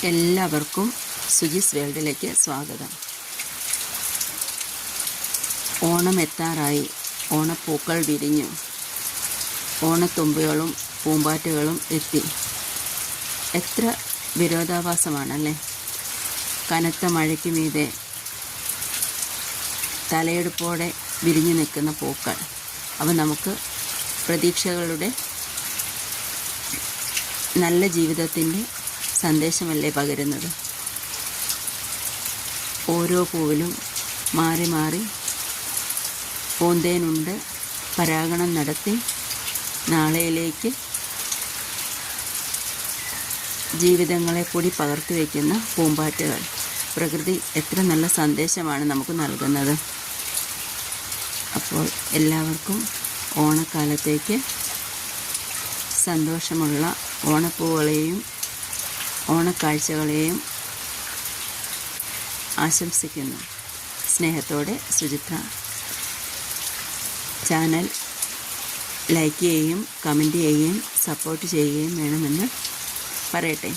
എല്ലാവർക്കും സുജിസ് വേൾഡിലേക്ക് സ്വാഗതം. ഓണം എത്താറായി. ഓണപ്പൂക്കൾ വിരിഞ്ഞു. ഓണത്തുമ്പുകളും പൂമ്പാറ്റകളും എത്തി. എത്ര വിരോധാഭാസമാണല്ലേ. കനത്ത മഴയ്ക്ക് മീതെ തലയെടുപ്പോടെ വിരിഞ്ഞു നിൽക്കുന്ന പൂക്കൾ. അവ നമുക്ക് പ്രതീക്ഷകളുടെ, നല്ല ജീവിതത്തിൻ്റെ സന്ദേശമല്ലേ പകരുന്നത്. ഓരോ പൂവിലും മാറി മാറി പൂന്തേനുണ്ട് പരാഗണം നടത്തി നാളെയിലേക്ക് ജീവിതങ്ങളെ കൂടി പകർത്തി വയ്ക്കുന്ന പൂമ്പാറ്റകൾ. പ്രകൃതി എത്ര നല്ല സന്ദേശമാണ് നമുക്ക് നൽകുന്നത്. അപ്പോൾ എല്ലാവർക്കും ഓണക്കാലത്തേക്ക് സന്തോഷമുള്ള ഓണപ്പൂക്കളെയും ഓണക്കാഴ്ചകളെയും ആശംസിക്കുന്നു. സ്നേഹത്തോടെ സുചിത്ര. ചാനൽ ലൈക്ക് ചെയ്യുകയും കമൻറ്റ് ചെയ്യുകയും സപ്പോർട്ട് ചെയ്യുകയും വേണമെന്ന് പറയട്ടെ.